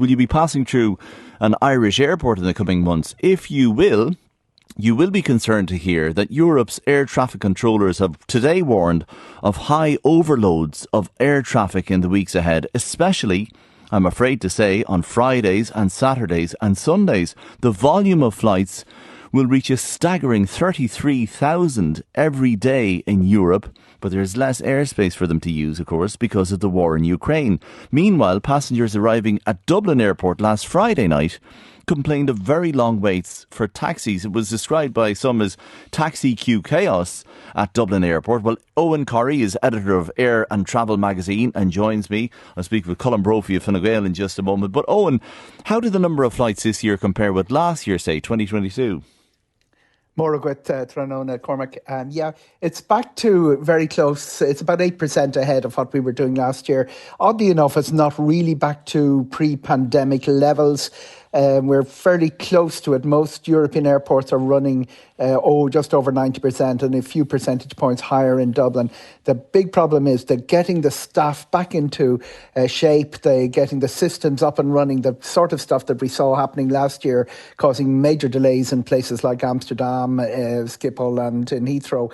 will you be passing through an Irish airport in the coming months? If you will, you will be concerned to hear that Europe's air traffic controllers have today warned of high overloads of air traffic in the weeks ahead, especially, I'm afraid to say, on Fridays and Saturdays and Sundays. The volume of flights will reach a staggering 33,000 every day in Europe, but there's less airspace for them to use, of course, because of the war in Ukraine. Meanwhile, passengers arriving at Dublin Airport last Friday night complained of very long waits for taxis. It was described by some as taxi queue chaos at Dublin Airport. Well, Eoghan Corry is editor of Air and Travel magazine and joins me. I'll speak with Colin Brophy of Fine Gael in just a moment. But Eoghan, how did the number of flights this year compare with last year, say 2022? Moragwit Tranona Cormac. It's back to very close. It's about 8% ahead of what we were doing last year. Oddly enough, it's not really back to pre-pandemic levels. We're fairly close to it. Most European airports are running just over 90% and a few percentage points higher in Dublin. The big problem is that getting the staff back into shape, getting the systems up and running, the sort of stuff that we saw happening last year, causing major delays in places like Amsterdam, Schiphol and in Heathrow.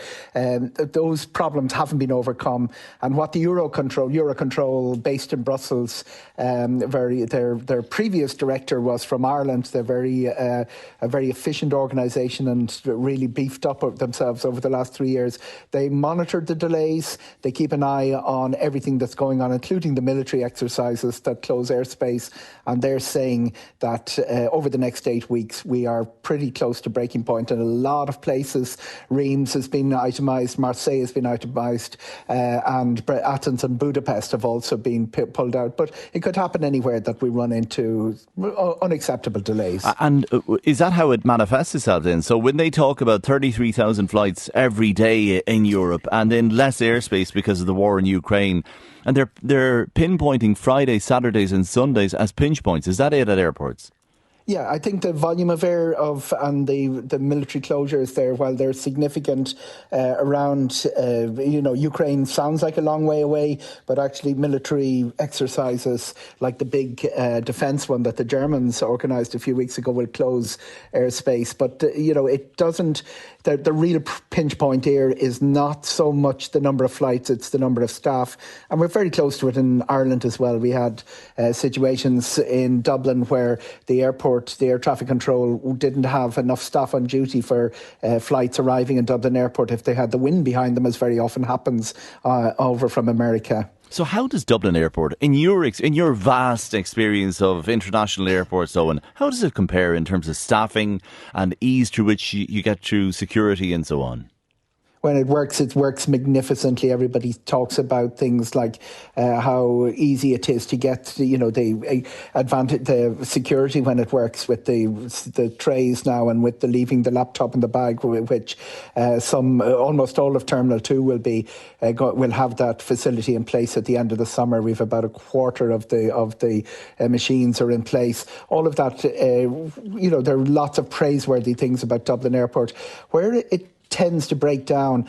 Those problems haven't been overcome. And what the Eurocontrol based in Brussels, their previous director was from Ireland. They're a very efficient organisation and really beefed up themselves over the last 3 years. They monitored the delays. They keep an eye on everything that's going on, including the military exercises that close airspace. And they're saying that over the next 8 weeks, we are pretty close to breaking point in a lot of places. Reims has been itemised, Marseille has been itemised, and Athens and Budapest have also been pulled out. But it could happen anywhere that we run into unacceptable delays. And is that how it manifests itself then? So when they talk about 33,000 flights every day in Europe and then less airspace because of the war in Ukraine, and they're pinpointing Fridays, Saturdays and Sundays as pinch points, is that it at airports? Yeah, I think the volume of air and the military closures there, while they're significant around, Ukraine sounds like a long way away, but actually military exercises like the big defence one that the Germans organised a few weeks ago will close airspace. But, it doesn't, the real pinch point here is not so much the number of flights, it's the number of staff. And we're very close to it in Ireland as well. We had situations in Dublin where the air traffic control didn't have enough staff on duty for flights arriving in Dublin Airport if they had the wind behind them, as very often happens over from America. So how does Dublin Airport, in your vast experience of international airports, Eoghan, how does it compare in terms of staffing and ease through which you get through security and so on? When it works magnificently. Everybody talks about things like how easy it is to get, the advantage, the security when it works with the trays now and with the leaving the laptop in the bag, which almost all of Terminal 2 will have that facility in place at the end of the summer. We've about a quarter of the machines are in place. All of that, there are lots of praiseworthy things about Dublin Airport. Where it tends to break down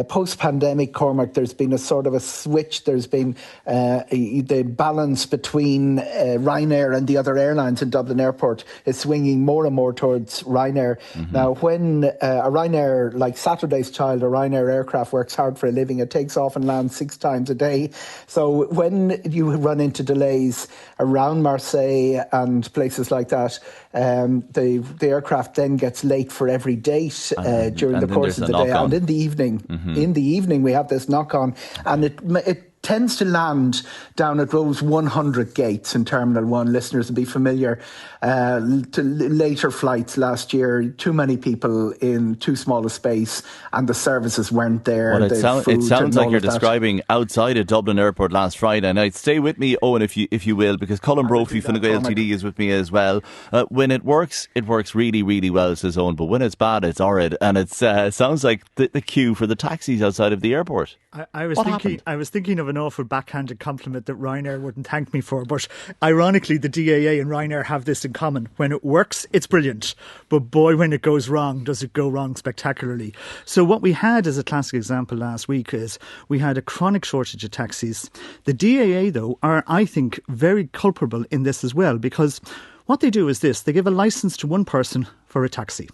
post-pandemic, Cormac, there's been a sort of a switch. There's been the balance between Ryanair and the other airlines in Dublin Airport is swinging more and more towards Ryanair. Mm-hmm. Now, when a Ryanair, like Saturday's Child, a Ryanair aircraft works hard for a living, it takes off and lands 6 times a day. So when you run into delays around Marseille and places like that, the aircraft then gets late for every date during the course of the day. And in the evening, we have this knock-on, and it tends to land down at those 100 gates in Terminal 1. Listeners will be familiar to later flights last year. Too many people in too small a space and the services weren't there. Well, it sounds like you're describing outside of Dublin Airport last Friday night. Stay with me, Eoghan, if you will, because Colin Brophy from the Gael TD is with me as well. When it works really, really well, says Eoghan, but when it's bad, it's horrid. And it sounds like the queue for the taxis outside of the airport. I was thinking of an awful backhanded compliment that Ryanair wouldn't thank me for, but ironically the DAA and Ryanair have this in common. When it works, it's brilliant, but boy, when it goes wrong, does it go wrong spectacularly. So what we had as a classic example last week is we had a chronic shortage of taxis. The DAA, though, are, I think, very culpable in this as well, because what they do is this: they give a licence to one person for a taxi.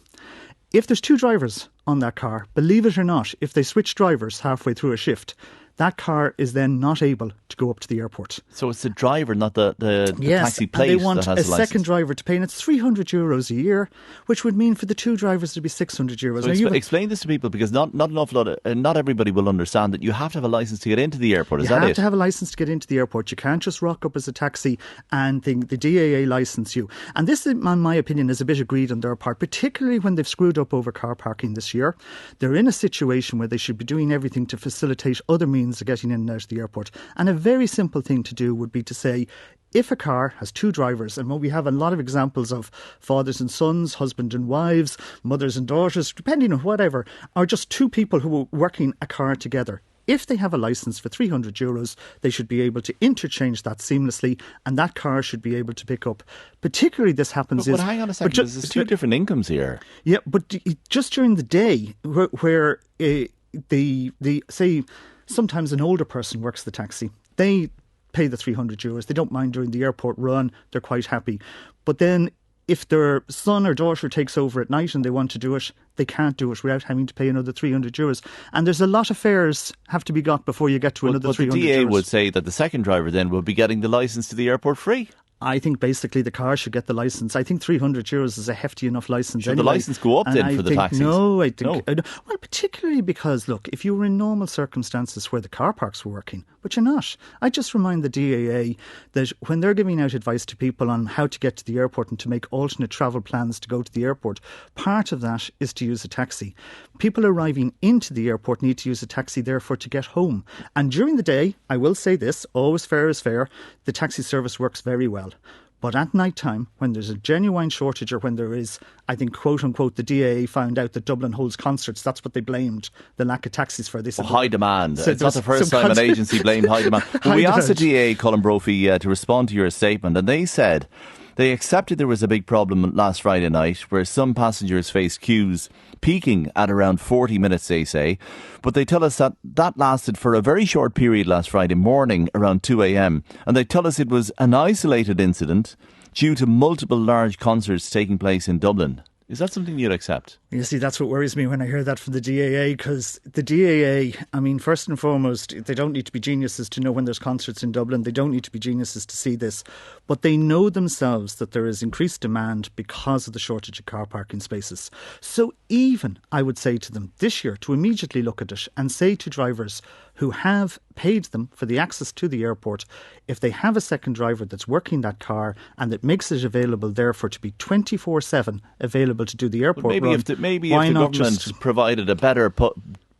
If there's 2 drivers on that car, believe it or not, if they switch drivers halfway through a shift, that car is then not able to go up to the airport. So it's the driver, not the yes, taxi plate and they want that has a the second driver to pay, and it's €300 a year, which would mean for the 2 drivers to be €600. So explain this to people, because not an awful lot not everybody will understand that you have to have a licence to get into the airport. Is that it? You have to have a licence to get into the airport. You can't just rock up as a taxi and think the DAA licence you. And this, in my opinion, is a bit of greed on their part, particularly when they've screwed up over car parking this year. They're in a situation where they should be doing everything to facilitate other means of getting in and out of the airport. And a very simple thing to do would be to say, if a car has 2 drivers, and we have a lot of examples of fathers and sons, husband and wives, mothers and daughters, depending on whatever, or just 2 people who are working a car together. If they have a licence for €300, they should be able to interchange that seamlessly, and that car should be able to pick up. Particularly this happens But hang on a second, there's 2 different incomes here. Yeah, but just during the day where say sometimes an older person works the taxi, they pay the €300. They don't mind doing the airport run. They're quite happy. But then if their son or daughter takes over at night and they want to do it, they can't do it without having to pay another €300. And there's a lot of fares have to be got before you get to another €300. But the DA would say that the second driver then will be getting the licence to the airport free. I think basically the car should get the licence. I think €300 is a hefty enough licence. Should the licence go up then for the taxis? No, I think... No. Well, particularly because, look, if you were in normal circumstances where the car parks were working, but you're not. I just remind the DAA that when they're giving out advice to people on how to get to the airport and to make alternate travel plans to go to the airport, part of that is to use a taxi. People arriving into the airport need to use a taxi, therefore, to get home. And during the day, I will say this, always fair is fair, the taxi service works very well. But at night time, when there's a genuine shortage, or when there is, I think, quote unquote, the DAA found out that Dublin holds concerts, that's what they blamed the lack of taxis for. They said, high demand. It's not the first time an agency blamed high demand. Well, we asked the DAA, Colin Brophy, to respond to your statement, and they said they accepted there was a big problem last Friday night where some passengers faced queues peaking at around 40 minutes, they say. But they tell us that that lasted for a very short period last Friday morning around 2 a.m. And they tell us it was an isolated incident due to multiple large concerts taking place in Dublin. Is that something you'd accept? You see, that's what worries me when I hear that from the DAA, because the DAA, I mean, first and foremost, they don't need to be geniuses to know when there's concerts in Dublin. They don't need to be geniuses to see this. But they know themselves that there is increased demand because of the shortage of car parking spaces. So even, I would say to them this year, to immediately look at it and say to drivers who have paid them for the access to the airport, if they have a second driver that's working that car and that makes it available, therefore, to be 24/7 available to do the airport maybe run, if the government provided a better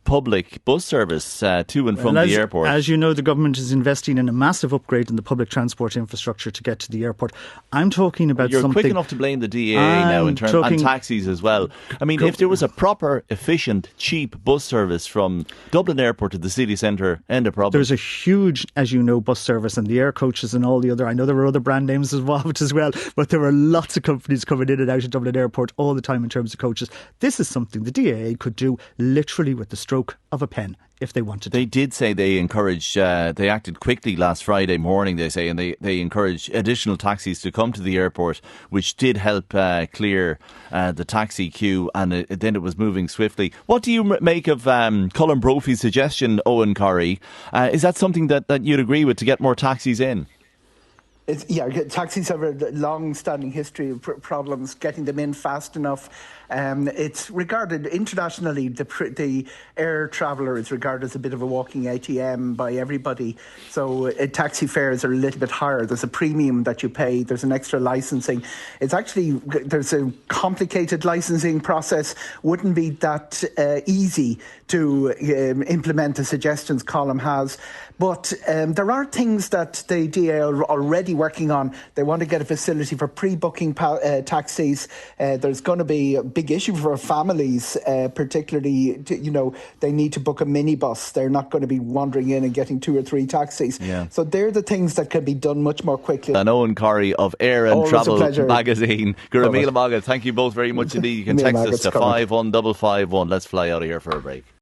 public bus service to and from the airport. As you know, the government is investing in a massive upgrade in the public transport infrastructure to get to the airport. I'm talking about You're something... quick enough to blame the DAA now in terms and taxis as well. I mean, if there was a proper, efficient, cheap bus service from Dublin Airport to the city centre, end of problem. There's a huge, as you know, bus service, and the air coaches and all the other... I know there were other brand names involved as well, but there are lots of companies coming in and out of Dublin Airport all the time in terms of coaches. This is something the DAA could do literally with the stroke of a pen if they wanted to. They did say they encouraged, they acted quickly last Friday morning, they say, and they encouraged additional taxis to come to the airport, which did help clear the taxi queue, and then it was moving swiftly. What do you make of Colin Brophy's suggestion, Eoghan, Corry? Is that something that you'd agree with, to get more taxis in? Taxis have a long-standing history of problems getting them in fast enough. It's regarded internationally, the air traveller is regarded as a bit of a walking ATM by everybody. So taxi fares are a little bit higher. There's a premium that you pay. There's an extra licensing. There's a complicated licensing process. Wouldn't be that easy to implement the suggestions Colin has. But there are things that the DA are already working on. They want to get a facility for pre-booking taxis. There's going to be big big issue for families, particularly, they need to book a minibus. They're not going to be wandering in and getting 2 or 3 taxis. Yeah. So they're the things that can be done much more quickly. And Eoghan Corry of Air and Always Travel a pleasure. magazine. Thank you both very much indeed. You can text us to 51551. Let's fly out of here for a break.